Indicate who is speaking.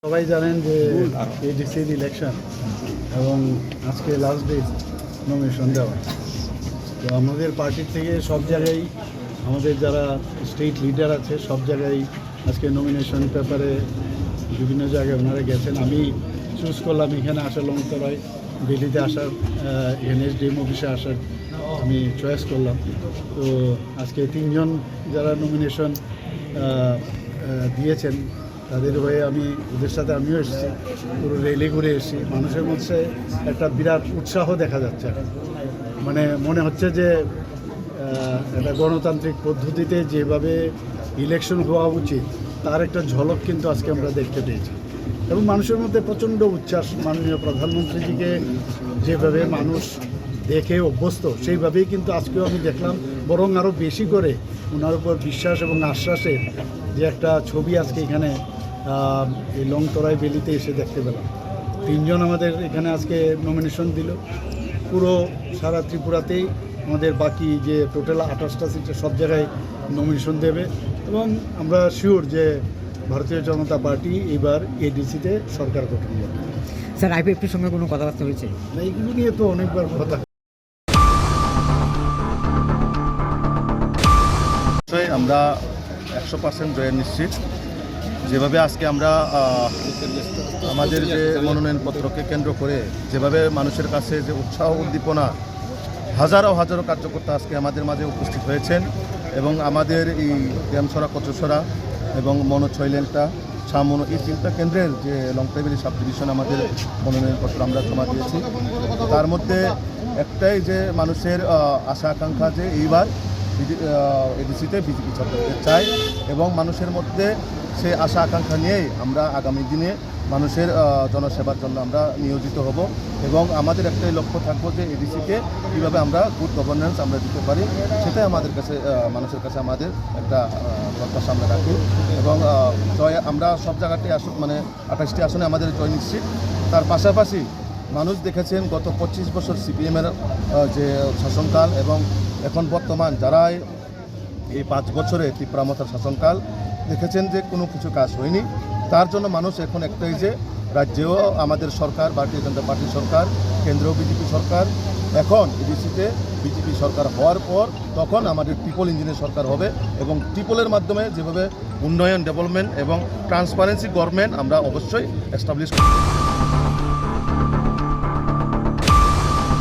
Speaker 1: সবাই জানেন যে এডিসির ইলেকশন এবং আজকে লাস্ট ডে নমিনেশন দেওয়া। তো আমাদের পার্টির থেকে সব জায়গায় আমাদের যারা স্টেট লিডার আছে সব জায়গায় আজকে নমিনেশন পেপারে বিভিন্ন জায়গায় ওনারা গেছেন। আমি চুজ করলাম এখানে আসার লংতরায় দিল্লিতে আসার এনএসডিএম অফিসে আসার আমি চয়েস করলাম। তো আজকে তিনজন যারা নমিনেশন দিয়েছেন তাদের হয়ে আমি ওদের সাথে আমিও এসেছি, পুরো রেলি ঘুরে এসেছি। মানুষের মধ্যে একটা বিরাট উৎসাহ দেখা যাচ্ছে, মানে মনে হচ্ছে যে একটা গণতান্ত্রিক পদ্ধতিতে যেভাবে ইলেকশন হওয়া উচিত তার একটা ঝলক কিন্তু আজকে আমরা দেখতে পেয়েছি। এবং মানুষের মধ্যে প্রচণ্ড উচ্ছ্বাস, মাননীয় প্রধানমন্ত্রীজিকে যেভাবে মানুষ দেখে অভ্যস্ত সেইভাবেই কিন্তু আজকেও আমি দেখলাম, বরং আরও বেশি করে ওনার উপর বিশ্বাস এবং আশ্বাসের যে একটা ছবি আজকে এখানে এই লংতরাই ভ্যালিতে এসে দেখতে পেলাম। তিনজন আমাদের এখানে আজকে নমিনেশন দিল। পুরো সারা ত্রিপুরাতেই আমাদের বাকি যে টোটাল 28টা সিটে সব জায়গায় নমিনেশন দেবে এবং আমরা শিওর যে ভারতীয় জনতা পার্টি এবার এডিসিতে সরকার গঠন করবে।
Speaker 2: স্যার, আইপিএফটির সঙ্গে কোনো কথাবার্তা হয়েছে?
Speaker 1: এইগুলো নিয়ে তো অনেকবার কথা।
Speaker 3: আমরা 100% জয়ের নিশ্চিত। যেভাবে আজকে আমরা আমাদের যে মনোনয়নপত্রকে কেন্দ্র করে যেভাবে মানুষের কাছে যে উৎসাহ উদ্দীপনা, হাজারো হাজারো কার্যকর্তা আজকে আমাদের মাঝে উপস্থিত হয়েছেন এবং আমাদের এই ড্যামছড়া, কচুছড়া এবং মনোছয়লেনটা, ছামনো, এই তিনটা কেন্দ্রের যে লংটাইভ্যালি সাব ডিভিশন আমাদের মনোনয়নপত্র আমরা জমা দিয়েছি। তার মধ্যে একটাই যে মানুষের আশা আকাঙ্ক্ষা যে এইবার এডিসিতে বিজেপি সরকারকে চাই এবং মানুষের মধ্যে সেই আশা আকাঙ্ক্ষা নিয়েই আমরা আগামী দিনে মানুষের জনসেবার জন্য আমরা নিয়োজিত হব এবং আমাদের একটাই লক্ষ্য থাকবো যে এডিসিকে কীভাবে আমরা গুড গভর্নেন্স আমরা দিতে পারি, সেটাই আমাদের কাছে মানুষের কাছে আমাদের একটা প্রত্যাশা আমরা রাখি। এবং জয় আমরা সব জায়গাতেই মানে 28টি আসনে আমাদের জয় নিশ্চিত। তার পাশাপাশি মানুষ দেখেছেন গত 25 বছর সিপিএমের যে শাসনকাল এবং এখন বর্তমান যারা এই 5 বছরে ত্রিপুরামথার শাসনকাল দেখেছেন যে কোনো কিছু কাজ হয়নি। তার জন্য মানুষ এখন একটাই যে রাজ্যেও আমাদের সরকার, ভারতীয় জনতা পার্টির সরকার, কেন্দ্রীয় বিজেপি সরকার, এখন এডিসিতে বিজেপি সরকার হওয়ার পর তখন আমাদের ট্রিপল ইঞ্জিনের সরকার হবে এবং ট্রিপলের মাধ্যমে যেভাবে উন্নয়ন, ডেভেলপমেন্ট এবং ট্রান্সপারেন্সি গভর্নমেন্ট আমরা অবশ্যই এস্টাবলিশ করব।